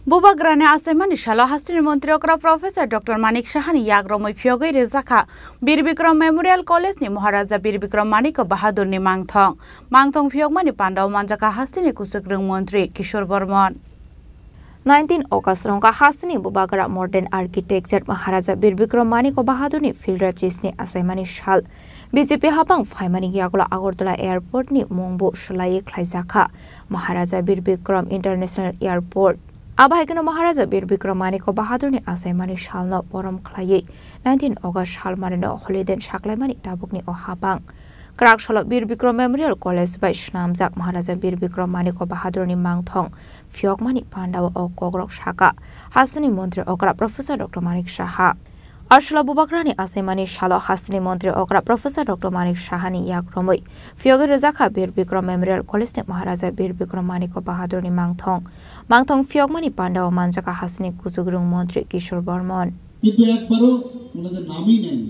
Bubagrane Asemani Shala Hasini Montriokra Professor Dr. Manik Shahani Yagromoy Fiogai Rezaka Bir Bikram Memorial College ni Maharaja Bir Bikram Manik Bahadur ni Mangthong Fiogmani Pandau Manjaka Hasini Kusukrung Montri Kishore Burman 19 August rongka hasni Bubagra Modern Architecture Maharaja Bir Bikram Manik Bahadur ni Field Regis ni Asemani Shal BJP Habang Faimani Yagola Agartala Airport ni Mungbu Shalai Klaizaka Maharaja Bir Bikram International Airport Abhaigano Maharaja Bir Bikram Manik Bahadur ni Asemani Shalno Porom Khlai 19 August Shalmarino Holiday Shaklaimani Tabuk ni Ohabang Krak Shalot Bir Bikram Memorial College by Shnamjak Maharaja Bir Bikram Manik Bahadur ni Mangthong Fiogmani Pandawa o Kogrok Shaka Hasni Montri Okra Professor Dr. Manik Shaha Arshla Bubagrani Asemani Shalo Hasni Montri Okra Professor Dr. Manik Shahani Yagromoy Fiogai Rezaka Bir Bikram Memorial College ni Maharaja Bir Bikram Manik Bahadur ni Mangthong Fiogmani Pandawa Manjaka Hasni Kusugrung Montri Kishore Burman কিন্তু একবারও ওনাদের নামই নেন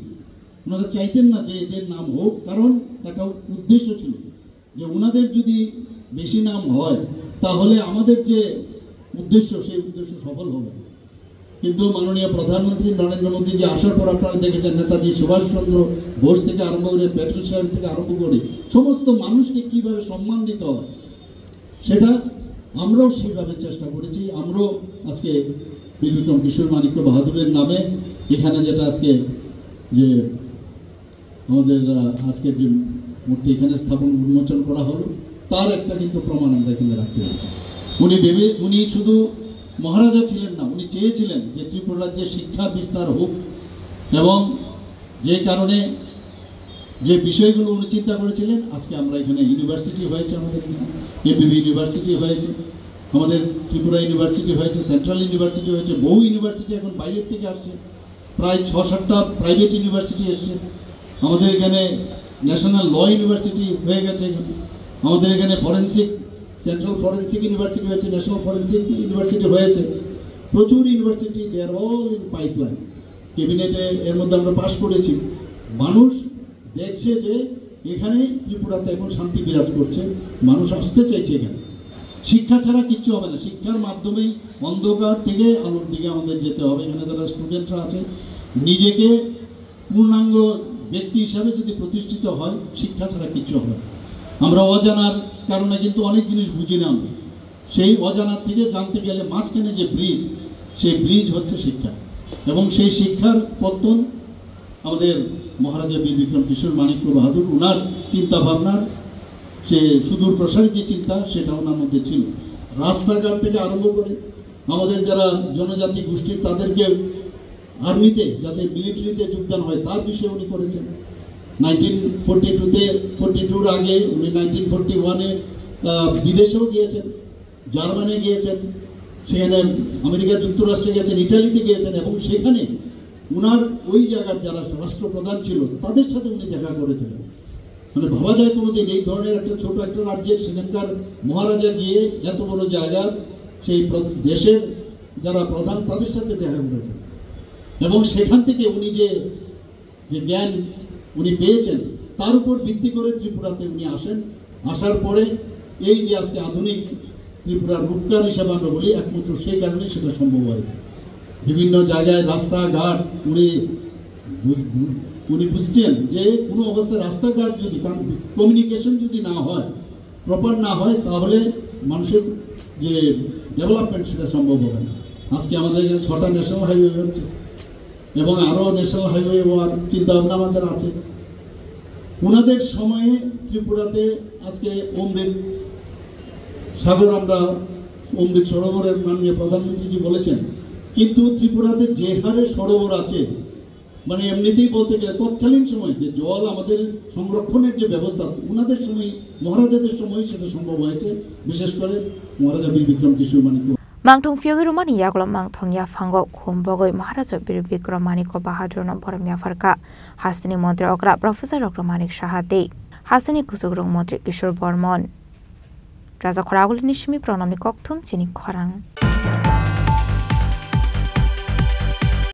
ওনারা চাইতেন না যে এদের নাম হোক কারণ একটা উদ্দেশ্য ছিল যে ওনাদের যদি বেশি নাম হয় তাহলে আমাদের যে উদ্দেশ্য সেই উদ্দেশ্য সফল হবে কিন্তু মাননীয় প্রধানমন্ত্রী নরেন্দ্র মোদী যে আসার পর আপনারা দেখেছেন নেতাজি সুভাষচন্দ্র বোস থেকে আরম্ভ করে প্যাটেল সাহেব থেকে আরম্ভ করে সমস্ত মানুষকে কিভাবে সম্মান দিতে হয় সেটা আমরাও সেইভাবে চেষ্টা করেছি আমরাও আজকে বীর বিক্রম কিশোর মানিক্য বাহাদুরের নামে এখানে যেটা আজকে যে আমাদের আজকের যে মূর্তি এখানে স্থাপন উন্মোচন করা হলো তার একটা কিন্তু প্রমাণ আমরা এখানে রাখতে পারি উনি শুধু মহারাজা ছিলেন না উনি চেয়েছিলেন যে ত্রিপুরা রাজ্যে শিক্ষা বিস্তার হোক এবং যে কারণে যে বিষয়গুলো উনি চিন্তা করেছিলেন আজকে আমরা এখানে ইউনিভার্সিটি হয়েছে আমাদের এমবিবি ইউনিভার্সিটি হয়েছে আমাদের ত্রিপুরা ইউনিভার্সিটি হয়েছে সেন্ট্রাল ইউনিভার্সিটি হয়েছে বহু ইউনিভার্সিটি এখন বাইরের থেকে আসছে প্রায় 6-7টা প্রাইভেট ইউনিভার্সিটি এসছে আমাদের এখানে ন্যাশনাল ল ইউনিভার্সিটি হয়ে গেছে এখানে আমাদের এখানে ফরেনসিক সেন্ট্রাল ফরেনসিক ইউনিভার্সিটি হয়েছে ন্যাশনাল ফরেনসিক ইউনিভার্সিটি হয়েছে প্রচুর university they are all in pipeline ক্যাবিনেটে এর মধ্যে আমরা পাশ করেছি মানুষ দেখছে যে এখানে ত্রিপুরাতে এখন শান্তি বিরাজ করছে মানুষ আসতে চাইছে এখানে শিক্ষা ছাড়া কিচ্ছু হবে না শিক্ষার মাধ্যমে অন্ধকার থেকে আলোর দিকে আমাদের যেতে হবে এখানে যারা স্টুডেন্টরা আছে নিজেকে পূর্ণাঙ্গ ব্যক্তি হিসাবে যদি প্রতিষ্ঠিত হয় শিক্ষা ছাড়া কিচ্ছু হবে না আমরা অজানার কারণে কিন্তু অনেক জিনিস বুঝি না সেই অজানার থেকে জানতে গেলে মাঝখানে যে ব্রিজ সেই ব্রিজ হচ্ছে শিক্ষা এবং সেই শিক্ষার পত্তন আমাদের মহারাজা বীর বিক্রম কিশোর মানিক্য বাহাদুর ওনার চিন্তাভাবনার সে সুদূর প্রসারিত যে চিন্তা সেটা ওনার মধ্যে ছিল রাস্তাঘাট থেকে আরম্ভ করে আমাদের যারা জনজাতি গোষ্ঠীর তাদেরকে আর্মিতে যাতে মিলিটারিতে যোগদান হয় তার বিষয়ে উনি করেছেন 1942-র আগে উনি 1941-এ বিদেশেও গিয়েছেন জার্মানি গিয়েছেন সেখানে আমেরিকা যুক্তরাষ্ট্রে গিয়েছেন ইটালিতে গিয়েছেন এবং সেখানে ওনার ওই জায়গার যারা রাষ্ট্রপ্রধান ছিল তাদের সাথে উনি দেখা করেছিলেন মানে ভাবা যায় কোনোদিন এই ধরনের একটা ছোট একটা রাজ্যের সেখানকার মহারাজা গিয়ে এত বড় জায়গার সেই দেশের যারা প্রধান তাদের সাথে দেখা করেছেন এবং সেখান থেকে উনি যে জ্ঞান উনি পেয়েছেন তার উপর ভিত্তি করে ত্রিপুরাতে উনি আসেন আসার পরে এই যে আজকে আধুনিক ত্রিপুরার রূপকার হিসাবে আমরা বলি একমাত্র সেই কারণে সেটা সম্ভব হয়েছে বিভিন্ন জায়গায় রাস্তাঘাট উনি বুঝতেন যে কোনো অবস্থায় রাস্তাঘাট যদি কমিউনিকেশন যদি না হয় প্রপার না হয় তাহলে মানুষের যে ডেভেলপমেন্ট সেটা সম্ভব হবে না আজকে আমাদের এখানে 6টা ন্যাশনাল হাইওয়ে হচ্ছে এবং আরও ন্যাশনাল হাইওয়ে হওয়ার চিন্তাভাবনা আমাদের আছে ওনাদের সময়ে ত্রিপুরাতে আজকে অমৃত সাগর আমরা অমৃত সরোবরের মাননীয় প্রধানমন্ত্রীজি বলেছেন কিন্তু ত্রিপুরাতে যে হারে সরোবর আছে মানে এমনিতেই বলতে গেলে তৎকালীন সময় যে জল আমাদের সংরক্ষণের যে ব্যবস্থা ওনাদের সময় মহারাজাদের সময় সেটা সম্ভব হয়েছে বিশেষ করে মহারাজা বীর বিক্রম কিশোর Manikya Mangthong Fiogai Rumani Yagola Mangthong Ya Fango Kumbogoi Maharaja Bir Bikram Manik Bahadur no Borom Yafarka Hasni Montri Okra Professor Dr. Manik Shahade Hasni Kusugrung Montri Kishore Burman Raja Khoragul Nishmi Pronamni Kokthum Chini Khorang